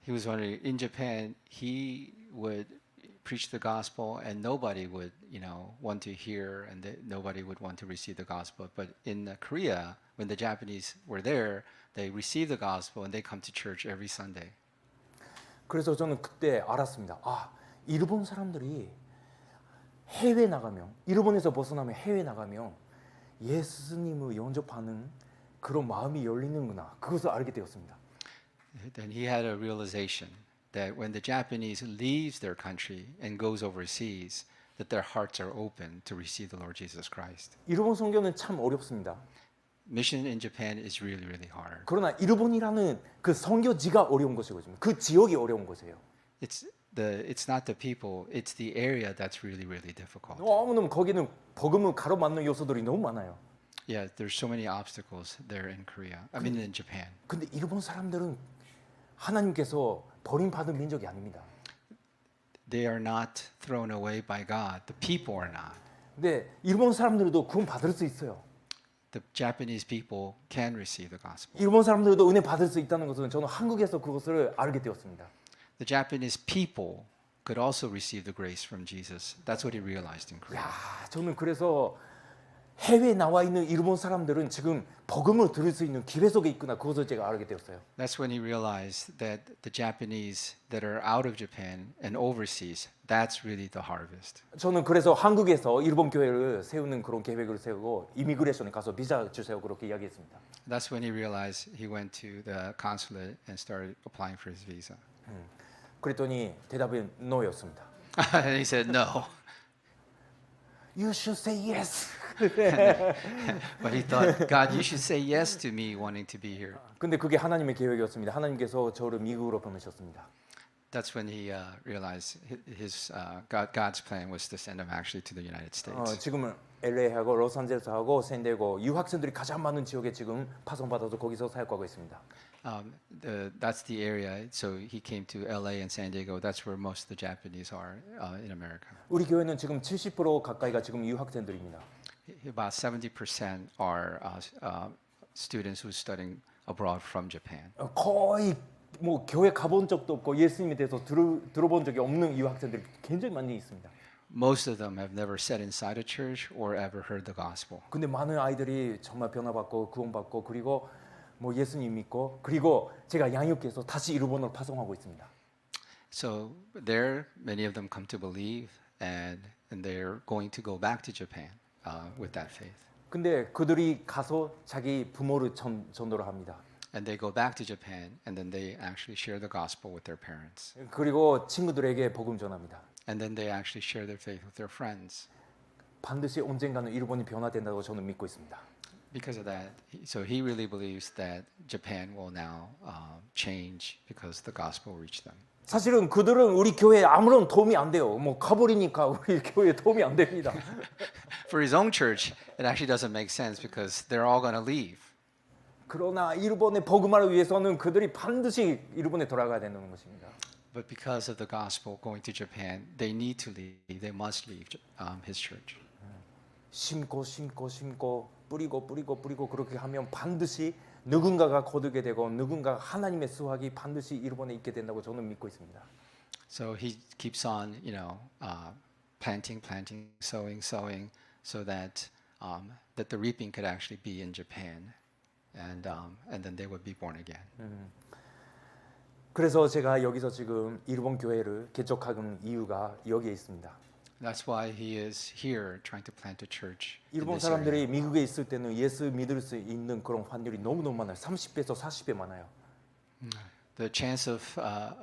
He was wondering, in Japan, he would preach the gospel and nobody would, want to hear and nobody would want to receive the gospel. But in Korea, when the Japanese were there, they received the gospel and they come to church every Sunday. 그래서 저는 그때 알았습니다. 일본 사람들이 해외 나가면 일본에서 벗어나면 해외 나가면 예수님을 영접하는 그런 마음이 열리는구나. 그것을 알게 되었습니다. Then he had a realization that when the Japanese leaves their country and goes overseas, that their hearts are open to receive the Lord Jesus Christ. 일본 선교는 참 어렵습니다. Mission in Japan is really, really hard. 그러나 일본이라는 그 선교지가 어려운 것이거든요. 그 지역이 어려운 것이에요. It's not the people, it's the area that's really, really difficult. 너무너무 거기는 복음을 가로막는 요소들이 너무 많아요. Yeah, there's so many obstacles there in Korea. I mean in Japan. 근데 일본 사람들은 하나님께서 버림받은 민족이 아닙니다. They are not thrown away by God. The people are not. 근데 일본 사람들도 구원 받을 수 있어요. The Japanese people can receive the gospel. 일본 사람들도 은혜 받을 수 있다는 것은 저는 한국에서 그것을 알게 되었습니다. The Japanese people could also receive the grace from Jesus. That's what he realized in Korea. 야, 저는 그래서 해외에 나와 있는 일본 사람들은 지금 복음을 들을 수 있는 기회 속에 있구나. 그것을 제가 알게 되었어요. That's when he realized that the Japanese that are out of Japan and overseas, that's really the harvest. 저는 그래서 한국에서 일본 교회를 세우는 그런 계획을 세우고 이미그레이션에 가서 비자 주세요 그렇게 이야기했습니다. That's when he realized he went to the consulate and started applying for his visa. 그랬더니 대답은 no였습니다. And he said no. You should say yes. But he thought, God, you should say yes to me wanting to be here. 근데 그게 하나님의 계획이었습니다. 하나님께서 저를 미국으로 보내셨습니다. That's when he realized God's plan was to send him actually to the United States. 지금은 LA하고 로스앤젤레스하고 샌디에고 유학생들이 가장 많은 지역에 지금 파송받아서 거기서 사역하고 있습니다. That's the area. So he came to LA and San Diego. That's where most of the Japanese are in America. 우리 교회는 지금 70% 가까이가 지금 유학생들입니다. About 70% are students who are studying abroad from Japan. 거의 뭐 교회 가본 적도 없고 예수님에 대해서 들어본 적이 없는 유학생들이 굉장히 많이 있습니다. Most of them have never sat inside a church or ever heard the gospel. 근데 많은 아이들이 정말 변화받고 구원받고 그리고 뭐 예수님 믿고 그리고 제가 양육해서 다시 일본으로 파송하고 있습니다. So there, many of them come to believe, and they're going to go back to Japan with that faith. 근데 그들이 가서 자기 부모를 전도를 합니다. And they go back to Japan, and then they actually share the gospel with their parents. 그리고 친구들에게 복음 전합니다. And then they actually share their faith with their friends. 반드시 언젠가는 일본이 변화된다고 저는 믿고 있습니다. Because of that, so he really believes that Japan will now change because the gospel reached them. 사실은 그들은 우리 교회에 아무런 도움이 안 돼요. 뭐 가버리니까 우리 교회에 도움이 안 됩니다. For his own church, it actually doesn't make sense because they're all going to leave. 그러나 일본의 복음화를 위해서는 그들이 반드시 일본에 돌아가야 되는 것입니다. But because of the gospel going to Japan, they need to leave. They must leave his church. 심고 뿌리고 그렇게 하면 반드시 누군가가 거두게 되고 누군가 하나님의 수확이 반드시 일본에 있게 된다고 저는 믿고 있습니다. So he keeps on, planting, sowing, so that that the reaping could actually be in Japan, and then they would be born again. 그래서 제가 여기서 지금 일본 교회를 개척하는 이유가 여기에 있습니다. That's why he is here trying to plant a church. 일본 사람들이 미국에 있을 때는 예수 믿을 수 있는 그런 확률이 너무너무 많아요. 30배에서 40배 많아요. The chance of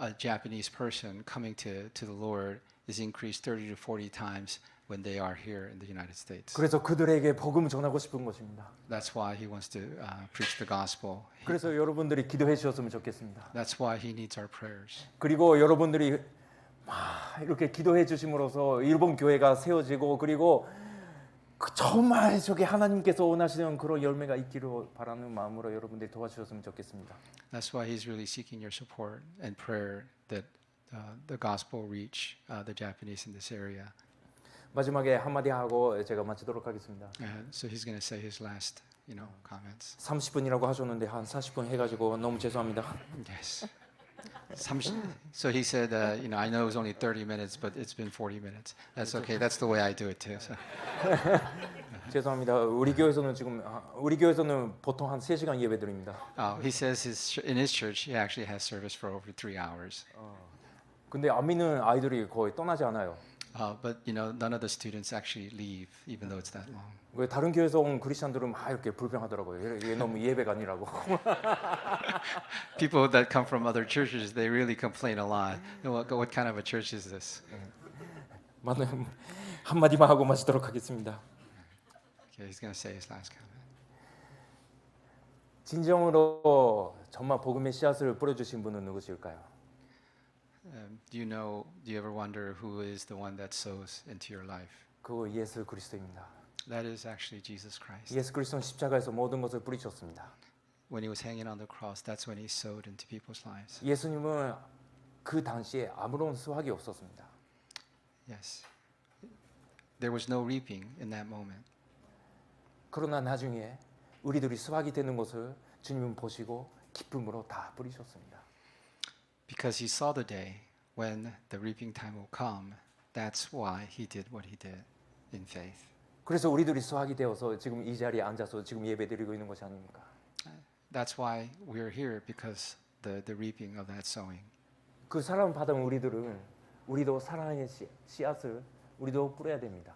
a Japanese person coming to the Lord is increased 30 to 40 times when they are here in the United States. 그래서 그들에게 복음을 전하고 싶은 것입니다. That's why he wants to preach the gospel. 그래서 여러분들이 기도해 주셨으면 좋겠습니다. That's why he needs our prayers. 그리고 여러분들이 이렇게 기도해 주심으로써 일본 교회가 세워지고 그리고 정말 저게 하나님께서 원하시는 그런 열매가 있기를 바라는 마음으로 여러분들이 도와주셨으면 좋겠습니다. That's why he's really seeking your support and prayer that the gospel reach the Japanese in this area. 마지막에 한마디 하고 제가 마치도록 하겠습니다. So he's going to say his last, comments. 30분이라고 하셨는데 한 40분 해가지고 너무 죄송합니다. Yes. So he said, I know it was only 30 minutes, but it's been 40 minutes. That's okay. That's the way I do it too. So. 죄송합니다. 우리 교회에서는 보통 한 3시간 예배드립니다. He says in his church he actually has service for over 3 hours. 근데 안 믿는 아이들이 거의 떠나지 않아요. But you know, none of the students actually leave, even though it's that long. 왜 다른 교회에서 온 크리스천들은 막 이렇게 불평하더라고요. 이게 너무 예배가 아니라고. People that come from other churches, they really complain a lot. What kind of a church is this? 맞는 한마디만 하고 마치도록 하겠습니다. Okay, he's going to say his last comment. 진정으로 정말 복음의 씨앗을 뿌려주신 분은 누구실까요? Do you ever wonder who is the one that sows into your life? 그거 예수 그리스도입니다. That is actually Jesus Christ. 예수 그리스도는 십자가에서 모든 것을 뿌리셨습니다. When he was hanging on the cross, that's when he sowed into people's lives. 예수님은 그 당시에 아무런 수확이 없었습니다. Yes. There was no reaping in that moment. 그러나 나중에 우리들이 수확이 되는 것을 주님은 보시고 기쁨으로 다 뿌리셨습니다. Because he saw the day when the reaping time will come. That's why he did what he did in faith. 그래서 우리들이 수확이 되어서 지금 이 자리에 앉아서 지금 예배드리고 있는 것이 아닙니까? That's why we're here, because the reaping of that sowing. 그 사랑을 받은 우리들은 우리도 사랑의 씨앗을 우리도 뿌려야 됩니다.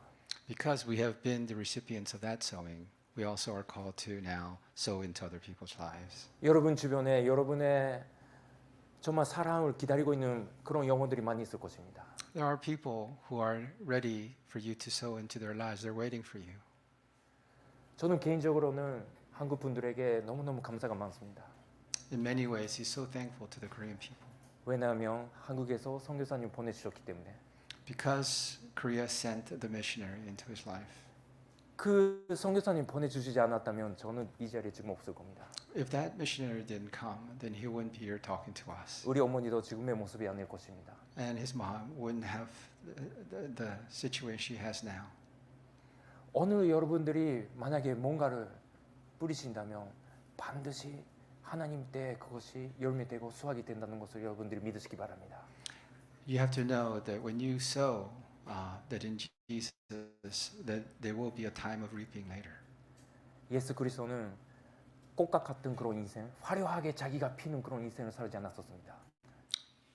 Because we have been the recipients of that sowing, we also are called to now sow into other people's lives. 여러분 주변에 여러분의 정말 사랑을 기다리고 있는 그런 영혼들이 많이 있을 것입니다. There are people who are ready for you to sow into their lives. They're waiting for you. 저는 개인적으로는 한국 분들에게 너무너무 감사가 많습니다. In many ways, he's so thankful to the Korean people. 왜냐하면 한국에서 선교사님 보내주셨기 때문에. Because Korea sent the missionary into his life. 그 선교사님 보내주시지 않았다면 저는 이 자리에 지금 없을 겁니다. If that missionary didn't come, then he wouldn't be here talking to us. 우리 어머니도 지금의 모습이 아닐 것입니다. And his mom wouldn't have the situation she has now. 오늘 여러분들이 만약에 뭔가를 뿌리신다면 반드시 하나님 때 그것이 열매되고 수확이 된다는 것을 여러분들이 믿으시기 바랍니다. You have to know that when you sow, that in Jesus, that there will be a time of reaping later. 예수 그리스도는 꽃과 같은 그런 인생, 화려하게 자기가 피는 그런 인생을 살지 않았었습니다.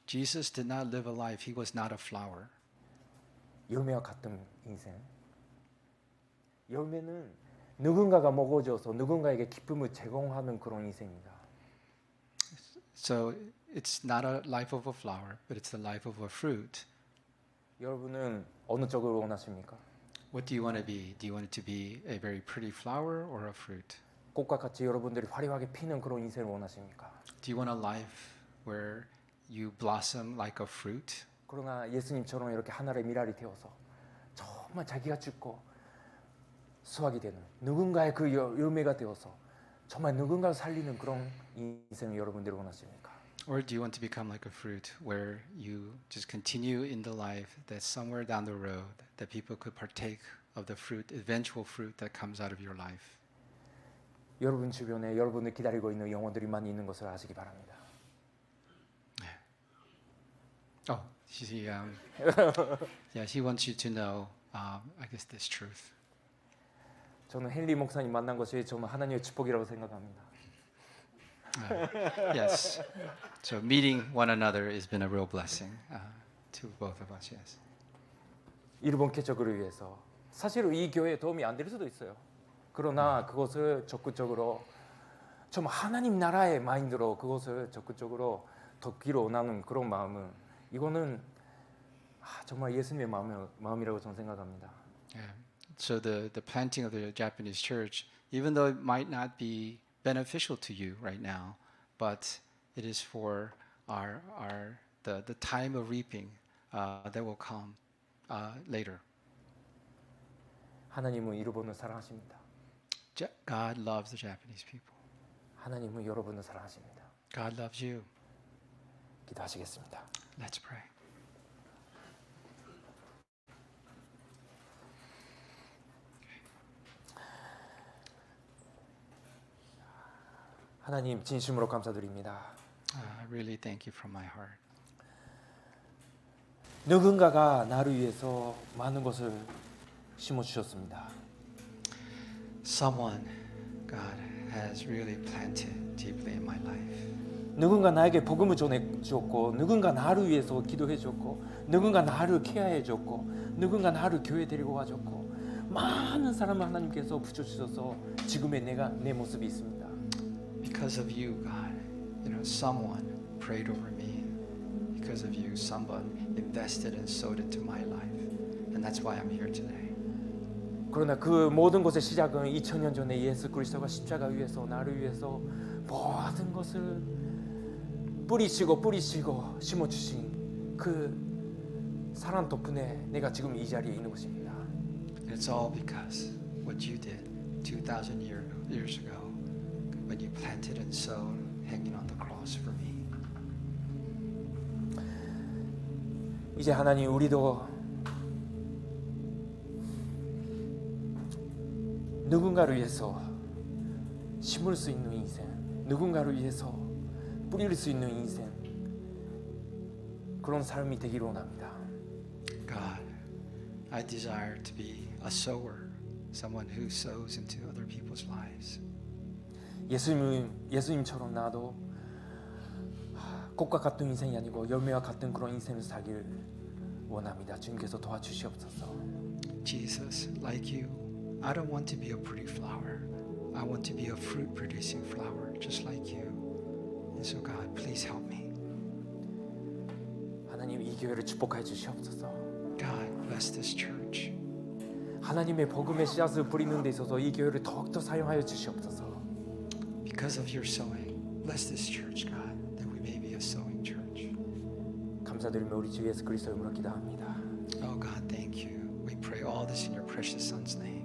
Jesus did not live a life. He was not a flower. 열매와 같은 인생. 열매는 누군가가 먹어줘서 누군가에게 기쁨을 제공하는 그런 인생입니다. So it's not a life of a flower, but it's the life of a fruit. 여러분은 어느 쪽을 원하십니까? What do you want to be? Do you want it to be a very pretty flower or a fruit? 꽃과 같이 여러분들이 화려하게 피는 그런 인생을 원하십니까? Do you want a life where you blossom like a fruit? 그러나 예수님처럼 이렇게 하늘의 미랄이 되어서 정말 자기가 죽고 수확이 되는 누군가의 그 열매가 되어서 정말 누군가를 살리는 그런 인생을 여러분들이 원하십니까? Or do you want to become like a fruit where you just continue in the life that somewhere down the road that people could partake of the fruit, eventual fruit that comes out of your life? 여러분 주변에 여러분을 기다리고 있는 영혼들이 많이 있는 것을 아시기 바랍니다. Oh, yeah, she wants you to know, I guess, this truth. 저는 헨리 목사님 만난 것이 정말 하나님의 축복이라고 생각합니다. Yes. So meeting one another has been a real blessing to both of us. Yes. 일본 개척을 위해서 사실 이 교회에 도움이 안 될 수도 있어요. 그러나 그것을 적극적으로 정말 하나님 나라의 마인드로 그것을 적극적으로 돕기로 원하는 그런 마음은 이거는 정말 예수님의 마음이라고 저는 생각합니다. Yeah. So the planting of the Japanese church, even though it might not be beneficial to you right now, but it is for the time of reaping that will come later. 하나님은 일본을 사랑하십니다. God loves the Japanese people. 하나님은 여러분을 사랑하십니다. God loves you. 기도하시겠습니다. Let's pray. 하나님 진심으로 감사드립니다. I really thank you from my heart. 누군가가 나를 위해서 많은 것을 심어 주셨습니다. Someone, God, has really planted deeply in my life. 누군가 나에게 복음을 전해줬고, 누군가 나를 위해서 기도해줬고, 누군가 나를 케어해줬고, 누군가 나를 교회 데리고 와줬고, 많은 사람을 하나님께서 붙여주셔서 지금의 내 모습이 있습니다. Because of you, God, someone prayed over me. Because of you, someone invested and sowed into my life. And that's why I'm here today. 그러나 그 모든 것의 시작은 2000년 전에 예수 그리스도가 십자가 위에서 나를 위해서 모든 것을 뿌리치고 심어주신 그 사랑 덕분에 내가 지금 이 자리에 있는 것입니다. And it's all because what you did 2,000 years ago when you planted and sowed hanging on the cross for me. 이제 하나님 우리도 누군가를 위해서 심을 수 있는 인생, 누군가를 위해서 뿌릴 수 있는 인생, 그런 삶이 되기를 원합니다. God, I desire to be a sower, someone who sows into other people's lives. 예수님처럼 나도 꽃과 같은 인생이 아니고 열매와 같은 그런 인생을 살기를 원합니다. 주님께서 도와주시옵소서. Jesus, like you, I don't want to be a pretty flower. I want to be a fruit-producing flower, just like you. And so, God, please help me. 하나님 이 교회를 축복해 주시옵소서. God, bless this church. 하나님의 복음의 씨앗을 뿌리는 데 있어서 이 교회를 더욱더 사용하여 주시옵소서. Because of your sowing, bless this church, God, that we may be a sowing church. 감사드리며 우리 주 예수 그리스도의 이름으로 기도합니다. Oh, God, thank you. We pray all this in your precious Son's name.